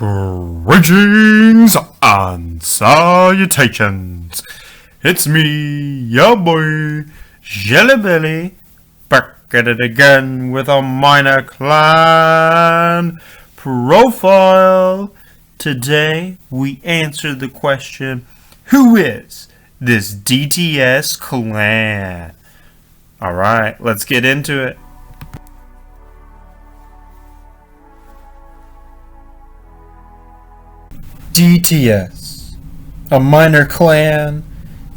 Greetings and salutations. It's me, your boy JB, back at it again with a minor clan profile. Today we answer the question, who is this DTS clan? Alright, let's get into it. DTS, a minor clan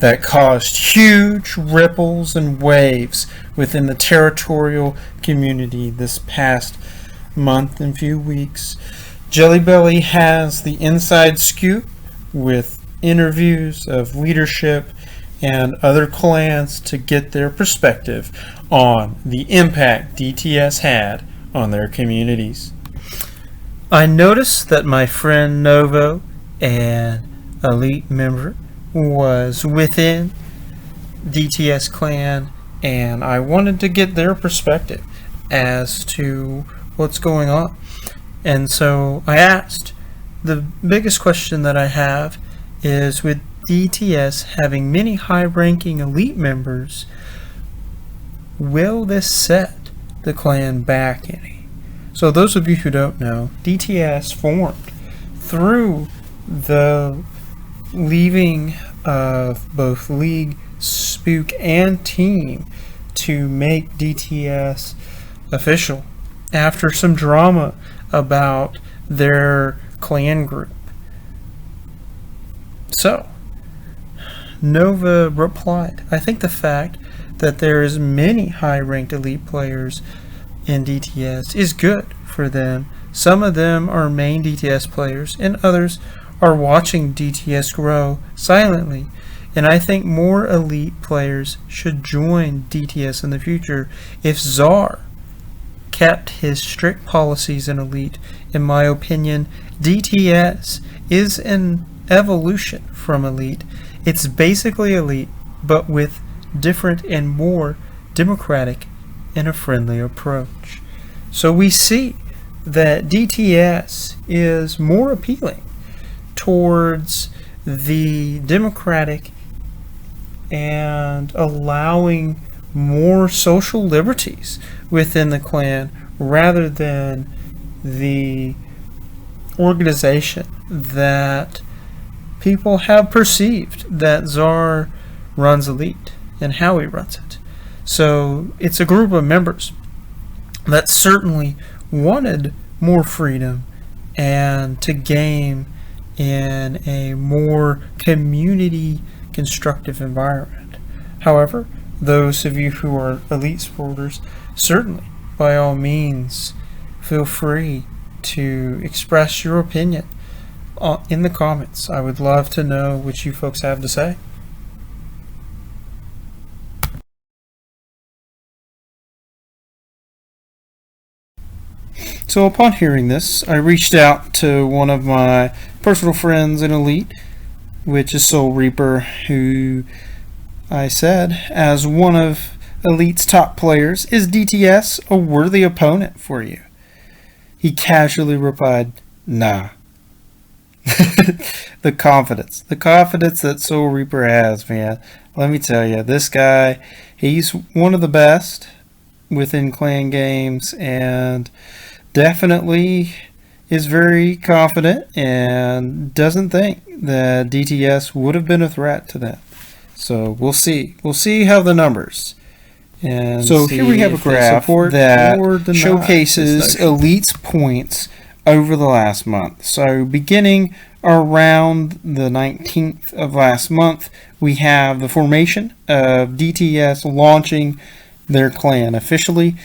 that caused huge ripples and waves within the territorial community this past month and few weeks. Jelly Belly has the inside scoop with interviews of leadership and other clans to get their perspective on the impact DTS had on their communities. I noticed that my friend Novo, an elite member, was within DTS clan, and I wanted to get their perspective as to what's going on. And so I asked, the biggest question that I have is, with DTS having many high-ranking elite members, will this set the clan back any? So those of you who don't know, DTS formed through the leaving of both League, Spook, and Team to make DTS official after some drama about their clan group. So, Novo replied, I think the fact that there is many high-ranked elite players in DTS is good for them. Some of them are main DTS players and others are watching DTS grow silently, and I think more elite players should join DTS in the future if Czar kept his strict policies in elite. In my opinion, DTS is an evolution from elite. It's basically elite, but with different and more democratic and a friendly approach. So we see that DTS is more appealing towards the democratic and allowing more social liberties within the clan rather than the organization that people have perceived that Czar runs elite and how he runs it. So it's a group of members that certainly wanted more freedom and to game in a more community constructive environment. However, those of you who are elite supporters, certainly by all means feel free to express your opinion in the comments. I would love to know what you folks have to say. So upon hearing this, I reached out to one of my personal friends in Elite, which is Soul Reaper, who I said, as one of Elite's top players, is DTS a worthy opponent for you? He casually replied, nah. The confidence that Soul Reaper has, man. Let me tell you, this guy, he's one of the best within clan games, and definitely is very confident and doesn't think that DTS would have been a threat to them. So we'll see. We'll see how the numbers. And so here we have a graph that showcases Elite's points over the last month. So beginning around the 19th of last month, we have the formation of DTS launching their clan officially,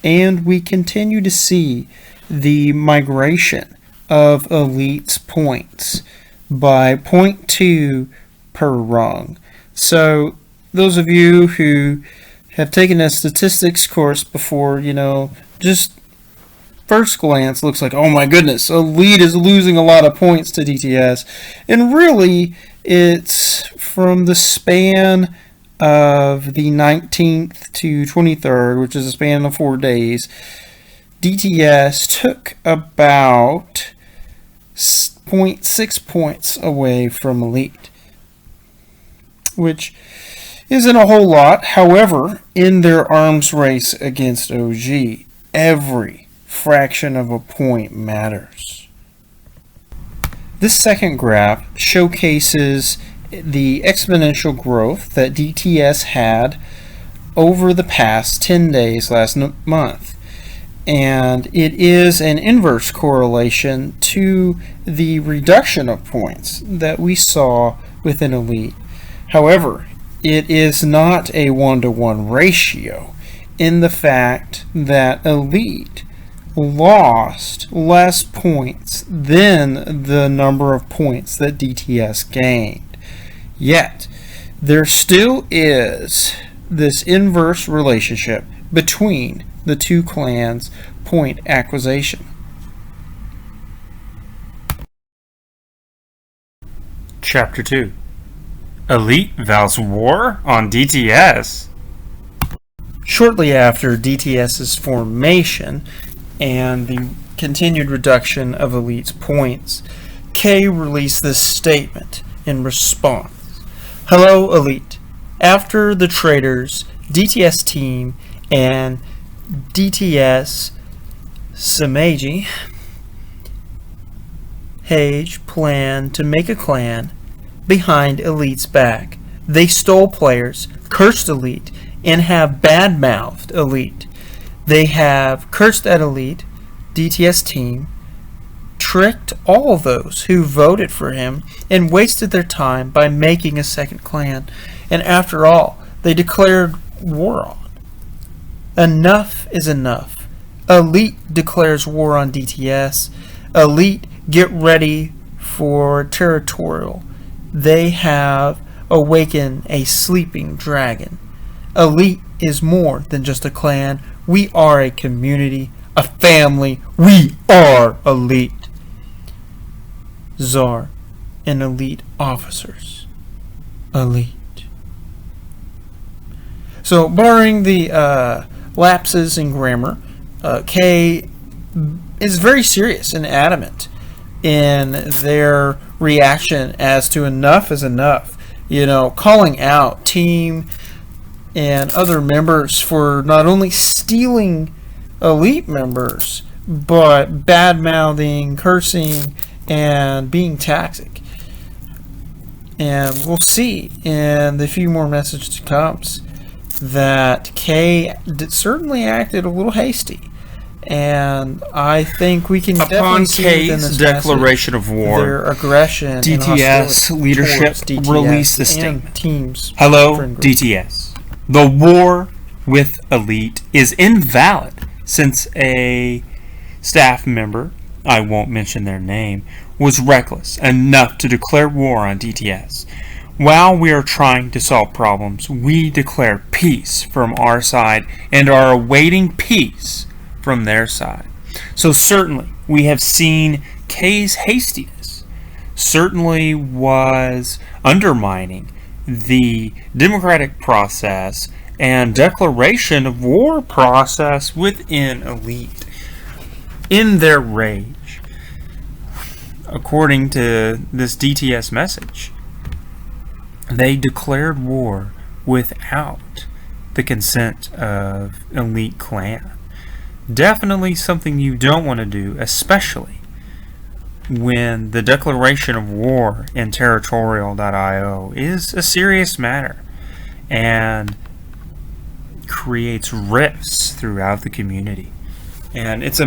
and we continue to see the migration of Elite's points by 0.2 per rung. So those of you who have taken a statistics course before, just first glance looks like, oh my goodness, Elite is losing a lot of points to DTS. And really, it's from the span of the 19th to 23rd, which is a span of 4 days. DTS took about 0.6 points away from elite, which isn't a whole lot. However, in their arms race against OG, every fraction of a point matters. This second graph showcases the exponential growth that DTS had over the past 10 days last month. And it is an inverse correlation to the reduction of points that we saw within elite. However, it is not a 1-to-1 ratio in the fact that elite lost less points than the number of points that DTS gained. Yet, there still is this inverse relationship between the two clans' point acquisition. Chapter 2. Elite vows war on DTS. Shortly after DTS's formation and the continued reduction of Elite's points, K released this statement in response. Hello, Elite. After the traders, DTS team, and DTS Samaji Hage plan to make a clan behind Elite's back. They stole players, cursed Elite, and have bad-mouthed Elite. They have cursed at Elite, DTS team, tricked all those who voted for him, and wasted their time by making a second clan. And after all, they declared war on. Enough is enough. Elite declares war on DTS. Elite, get ready for territorial. They have awakened a sleeping dragon. Elite is more than just a clan. We are a community, a family. We are Elite. Czar and Elite officers. Elite. So, barring the lapses in grammar, K is very serious and adamant in their reaction as to enough is enough. You know, calling out team and other members for not only stealing Elite members, but bad-mouthing, cursing, and being toxic. And we'll see in the few more messages to come that K certainly acted a little hasty. And I think we can definitely see within this declaration of war, their aggression, DTS leadership DTS released the statement. Teams. Hello, DTS. The war with Elite is invalid since a staff member, I won't mention their name, was reckless enough to declare war on DTS. While we are trying to solve problems, we declare peace from our side and are awaiting peace from their side. So certainly we have seen K's hastiness certainly was undermining the democratic process and declaration of war process within Elite. In their rage, according to this DTS message, they declared war without the consent of Elite clan. Definitely something you don't want to do, especially when the declaration of war in territorial.io is a serious matter and creates rifts throughout the community. And it's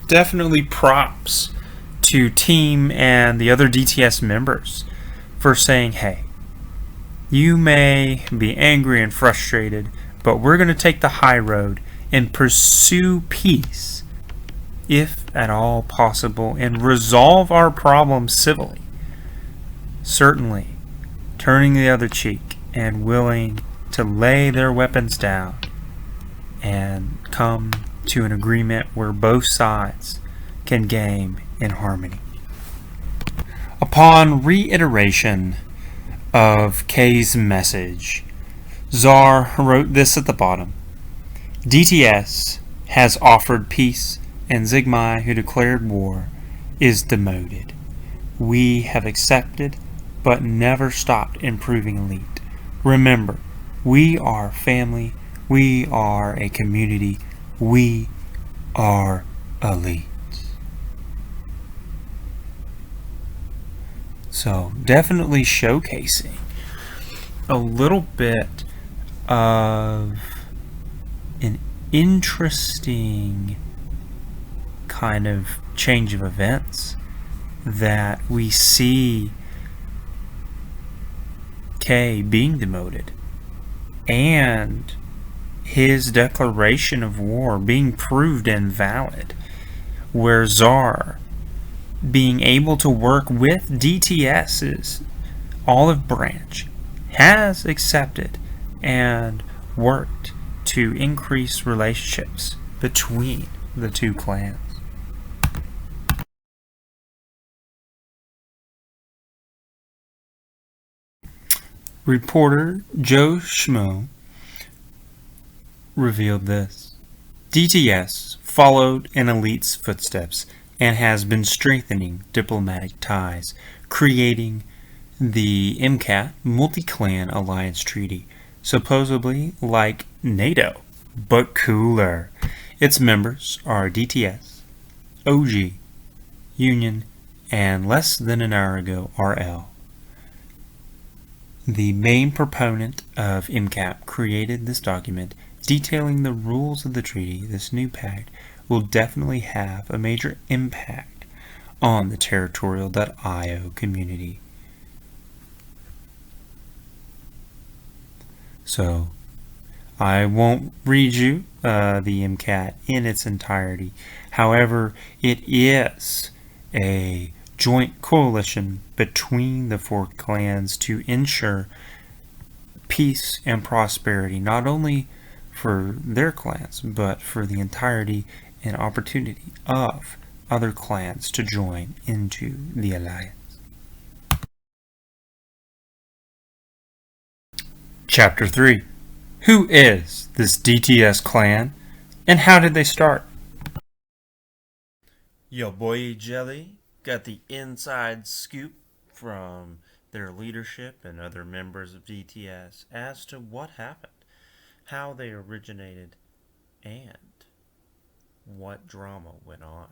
definitely props to team and the other DTS members for saying, hey, you may be angry and frustrated, but we're going to take the high road and pursue peace, if at all possible, and resolve our problems civilly. Certainly, turning the other cheek and willing to lay their weapons down and come to an agreement where both sides can game in harmony. Upon reiteration of K's message, Czar wrote this at the bottom. DTS has offered peace, and Zigmai, who declared war, is demoted. we have accepted but never stopped improving Elite. Remember, we are family, we are a community, we are Elite. So definitely showcasing a little bit of an interesting kind of change of events that we see K being demoted and his declaration of war being proved invalid, where Czar being able to work with DTS's olive branch has accepted and worked to increase relationships between the two clans. Reporter Joe Schmo revealed this. DTS followed in Elite's footsteps and has been strengthening diplomatic ties, creating the MCAT Multi-Clan Alliance Treaty, supposedly like NATO, but cooler. Its members are DTS, OG, Union, and less than an hour ago, RL. The main proponent of MCAP created this document detailing the rules of the treaty. This new pact will definitely have a major impact on the territorial.io community. So, I won't read you the MCAT in its entirety. However, it is a joint coalition between the four clans to ensure peace and prosperity, not only for their clans, but for the entirety and opportunity of other clans to join into the alliance. Chapter 3. Who is this DTS clan, and how did they start? Yo, Boi JB got the inside scoop from their leadership and other members of DTS as to what happened, how they originated, and what drama went on.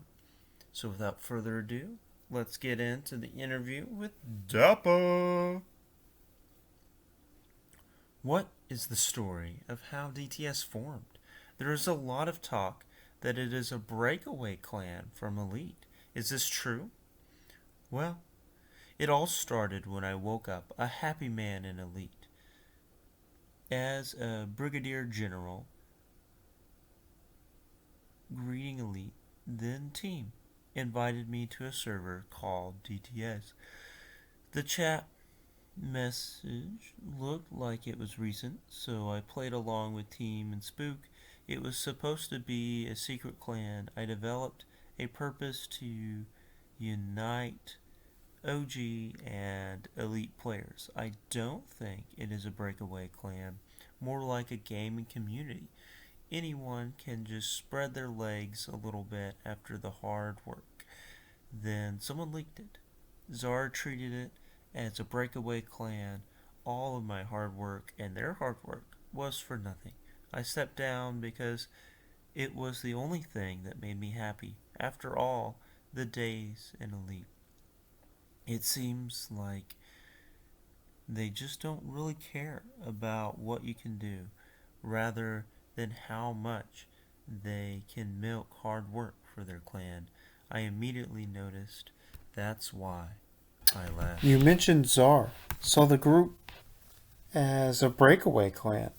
So without further ado, let's get into the interview with Dappa. What is the story of how DTS formed? There is a lot of talk that it is a breakaway clan from Elite. Is this true? Well, it all started when I woke up a happy man in Elite. As a brigadier general, greeting Elite, then team, invited me to a server called DTS. The chat message looked like it was recent, so I played along with team and spook. It was supposed to be a secret clan. I developed a purpose to unite OG and Elite players. I don't think it is a breakaway clan, more like a gaming community. Anyone can just spread their legs a little bit after the hard work. Then someone leaked it. Czar treated it as a breakaway clan. All of my hard work and their hard work was for nothing. I stepped down because it was the only thing that made me happy. After all the days in Elite, it seems like they just don't really care about what you can do, rather than how much they can milk hard work for their clan. I immediately noticed that's why I left. You mentioned Czar. Saw the group as a breakaway clan.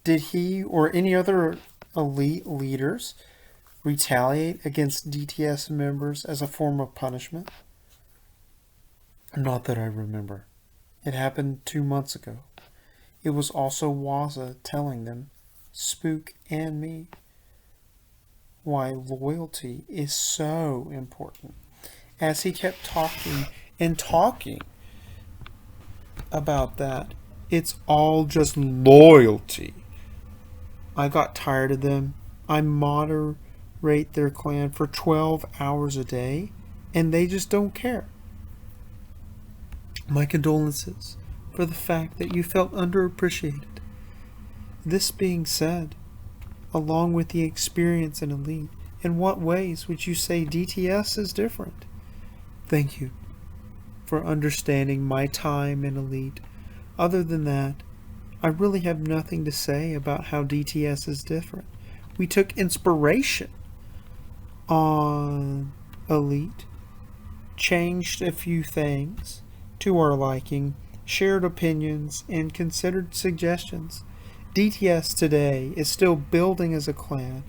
Did he or any other Elite leaders retaliate against DTS members as a form of punishment? Not that I remember. It happened 2 months ago. It was also Waza telling them, Spook and me, why loyalty is so important. As he kept talking and talking about that, it's all just loyalty. I got tired of them. I moderate their clan for 12 hours a day, and they just don't care. My condolences for the fact that you felt underappreciated. This being said, along with the experience in Elite, in what ways would you say DTS is different? Thank you for understanding my time in Elite. Other than that, I really have nothing to say about how DTS is different. We took inspiration on Elite, changed a few things to our liking, shared opinions, and considered suggestions. DTS today is still building as a clan.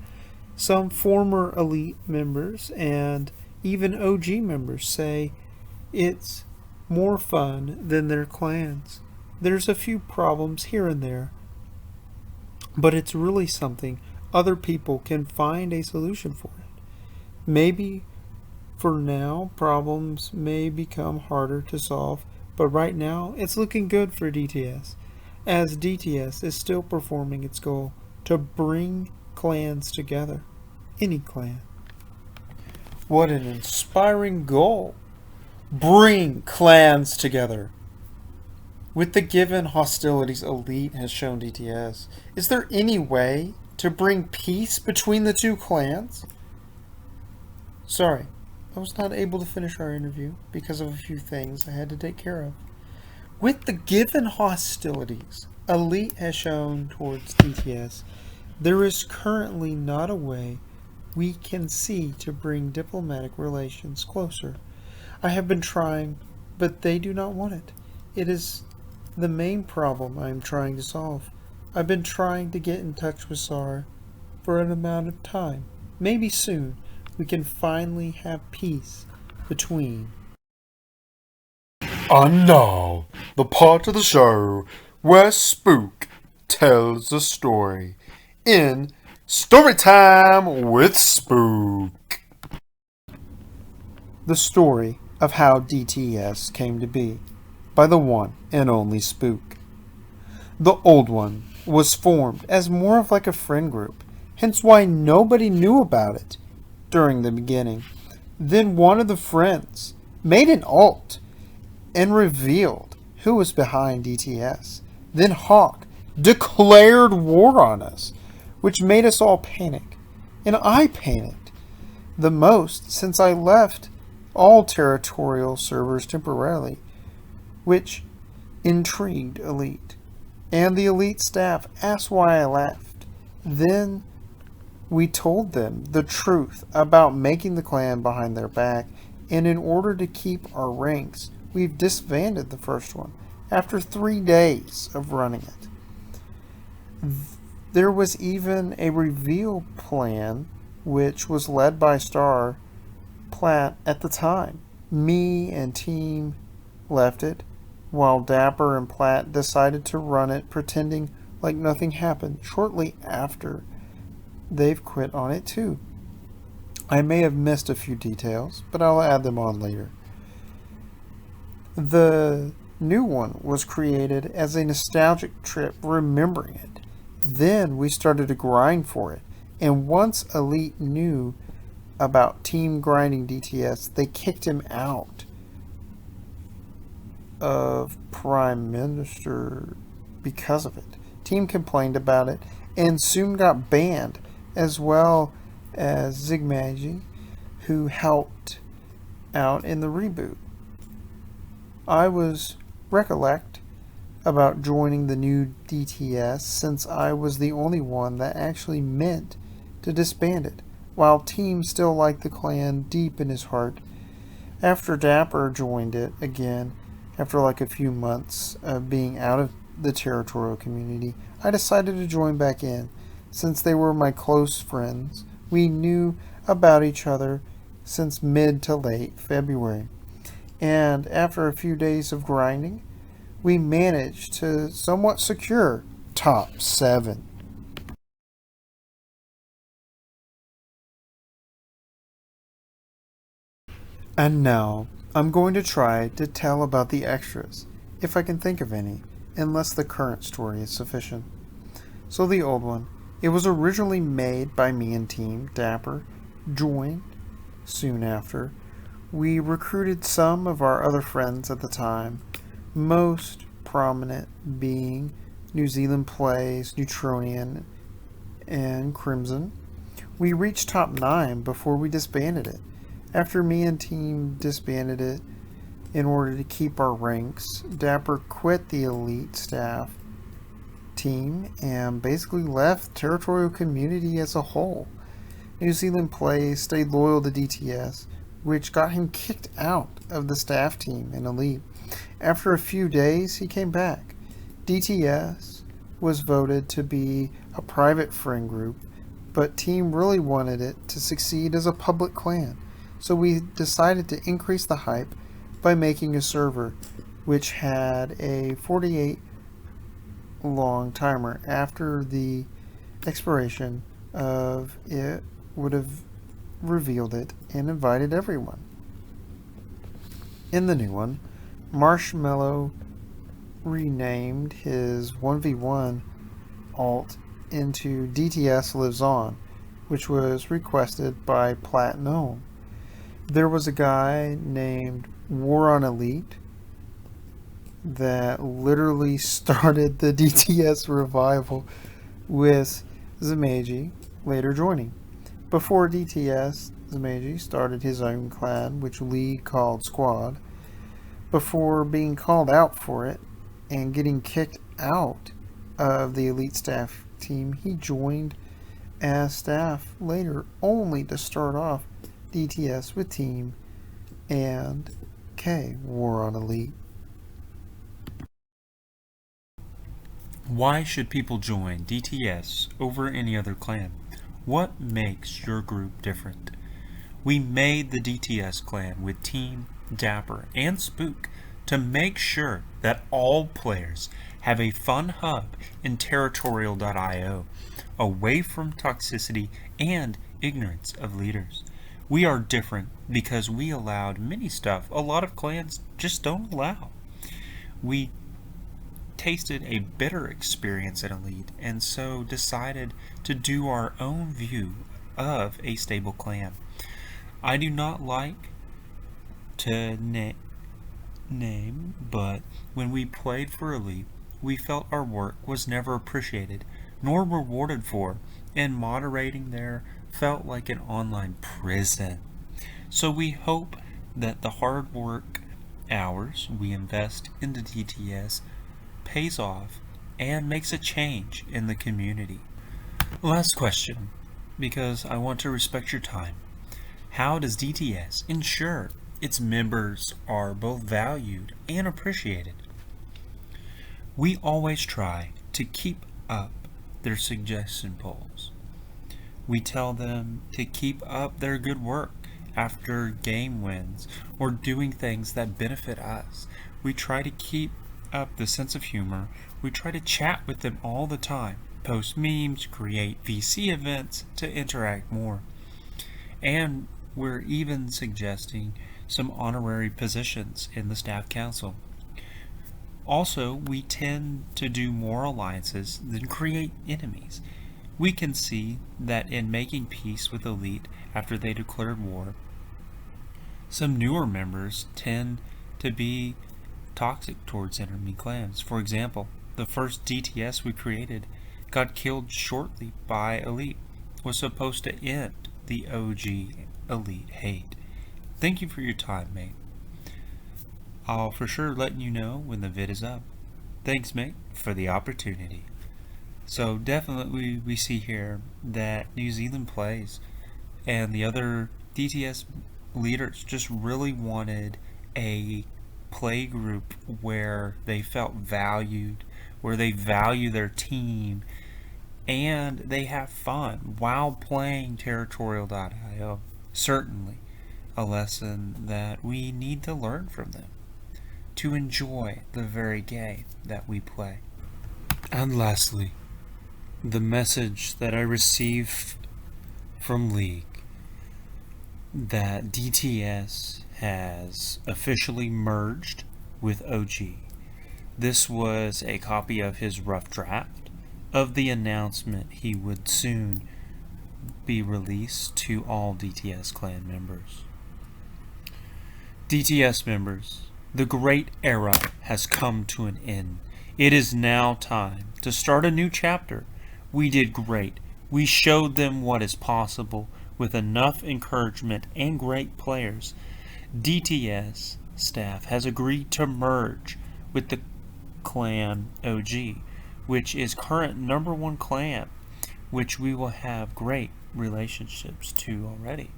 Some former Elite members and even OG members say it's more fun than their clans. There's a few problems here and there, but it's really something other people can find a solution for it. Maybe for now, problems may become harder to solve, but right now it's looking good for DTS, as DTS is still performing its goal to bring clans together. Any clan. What an inspiring goal! Bring clans together. With the given hostilities Elite has shown DTS, is there any way to bring peace between the two clans? Sorry, I was not able to finish our interview because of a few things I had to take care of. With the given hostilities Elite has shown towards DTS, there is currently not a way we can see to bring diplomatic relations closer. I have been trying, but they do not want it. It is the main problem I am trying to solve. I've been trying to get in touch with SAR for an amount of time. Maybe soon we can finally have peace between. And now, the part of the show where Spook tells the story in Storytime with Spook. The story of how DTS came to be by the one and only Spook. The old one was formed as more of like a friend group, hence why nobody knew about it during the beginning. Then one of the friends made an alt and revealed who was behind DTS. Then Hawk declared war on us, which made us all panic. And I panicked the most since I left all territorial servers temporarily, which intrigued Elite. And the Elite staff asked why I left. Then we told them the truth about making the clan behind their back, and in order to keep our ranks, we've disbanded the first one after 3 days of running it. There was even a reveal plan which was led by Star Platt at the time. Me and team left it, while Dapper and Platt decided to run it pretending like nothing happened shortly after. They've quit on it too. I may have missed a few details, but I'll add them on later. The new one was created as a nostalgic trip remembering it. Then we started to grind for it, and once Elite knew about team grinding DTS, they kicked him out of Prime Minister because of it. Team complained about it and soon got banned, as well as Zigmagi, who helped out in the reboot. I was recollect about joining the new DTS since I was the only one that actually meant to disband it, while Team still liked the clan deep in his heart. After Dapper joined it again, after like a few months of being out of the territorial community, I decided to join back in. Since they were my close friends, we knew about each other since mid to late February. And after a few days of grinding, we managed to somewhat secure top 7. And now, I'm going to try to tell about the extras, if I can think of any, unless the current story is sufficient. So the old one, it was originally made by me and Team. Dapper joined soon after. We recruited some of our other friends at the time most prominent being New Zealand Plays, Neutronian, and Crimson. We reached top 9 before we disbanded it. After me and team disbanded it in order to keep our ranks, Dapper quit the elite staff team and basically left the territorial community as a whole. New Zealand Plays stayed loyal to DTS, which got him kicked out of the staff team in Elite. After a few days, he came back. DTS was voted to be a private friend group, but team really wanted it to succeed as a public clan, so we decided to increase the hype by making a server which had a 48 long timer. After the expiration of it, would have revealed it and invited everyone. In the new one, Marshmallow renamed his 1v1 alt into DTS Lives On, which was requested by Platinum. There was a guy named War on Elite that literally started the DTS revival, with Zamaji later joining. Before DTS, Zamaji started his own clan, which Lee called Squad. Before being called out for it and getting kicked out of the elite staff team, he joined as staff later, only to start off DTS with Team and K, War on Elite. Why should people join DTS over any other clan? What makes your group different? We made the DTS clan with Team, Dapper, and Spook to make sure that all players have a fun hub in territorial.io, away from toxicity and ignorance of leaders. We are different because we allowed many stuff a lot of clans just don't allow. We tasted a bitter experience at Elite, and so decided to do our own view of a stable clan. I do not like to name, but when we played for Elite, we felt our work was never appreciated nor rewarded for, and moderating there felt like an online prison. So we hope that the hard work hours we invest into DTS pays off and makes a change in the community. Last question, because I want to respect your time. How does DTS ensure its members are both valued and appreciated? We always try to keep up their suggestion polls. We tell them to keep up their good work after game wins or doing things that benefit us. We try to keep up the sense of humor. We try to chat with them all the time, post memes, create VC events to interact more. And we're even suggesting some honorary positions in the staff council. Also, we tend to do more alliances than create enemies. We can see that in making peace with Elite after they declared war, some newer members tend to be toxic towards enemy clans. For example, the first DTS we created got killed shortly by Elite, was supposed to end the OG Elite hate. Thank you for your time, mate. I'll for sure let you know when the vid is up. Thanks, mate, for the opportunity. So definitely we see here that New Zealand Plays and the other DTS leaders just really wanted a play group where they felt valued, where they value their team, and they have fun while playing territorial.io. Certainly a lesson that we need to learn from them to enjoy the very game that we play. And lastly, the message that I received from League that DTS has officially merged with OG. This was a copy of his rough draft of the announcement he would soon be released to all DTS clan members. DTS members, The great era has come to an end. It is now time to start a new chapter. We did great. We showed them what is possible with enough encouragement and great players. DTS staff has agreed to merge with the clan OG, which is current #1 clan, which we will have great relationships to already.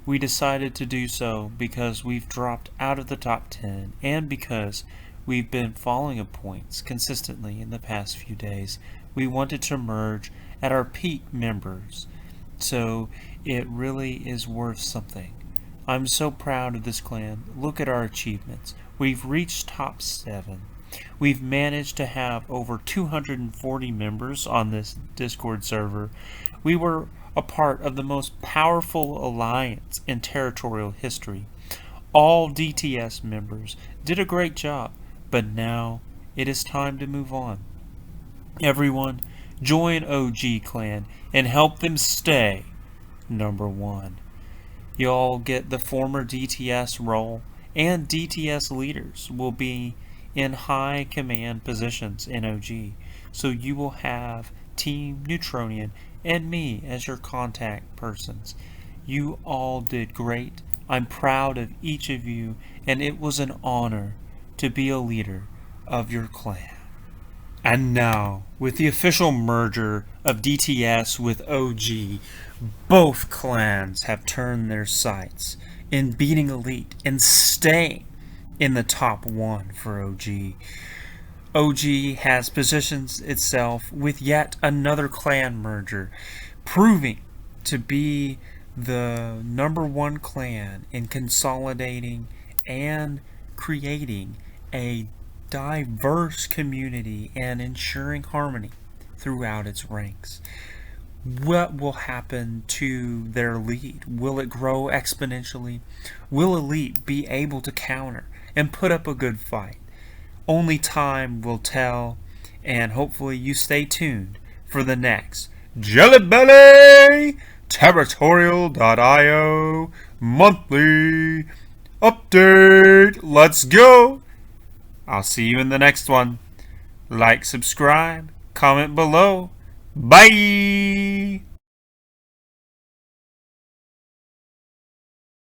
We decided to do so because we've dropped out of the top 10 and because we've been falling at points consistently in the past few days. We wanted to merge at our peak members, so it really is worth something. I'm so proud of this clan. Look at our achievements. We've reached top 7. We've managed to have over 240 members on this Discord server. We were a part of the most powerful alliance in territorial history. All DTS members did a great job, but now it is time to move on. Everyone, join OG Clan and help them stay #1. You'll get the former DTS role, and DTS leaders will be in high command positions in OG, so you will have Team Neutronian and me as your contact persons. You all did great. I'm proud of each of you, and it was an honor to be a leader of your clan. And now, with the official merger of DTS with OG, both clans have turned their sights in beating Elite and staying in the top 1 for OG. OG has positioned itself with yet another clan merger, proving to be the #1 clan in consolidating and creating a diverse community and ensuring harmony throughout its ranks. What will happen to their lead? Will it grow exponentially? Will Elite be able to counter and put up a good fight? Only time will tell, and hopefully you stay tuned for the next Jelly Belly Territorial.io monthly update. Let's go! I'll see you in the next one. Like, subscribe, comment below. Bye!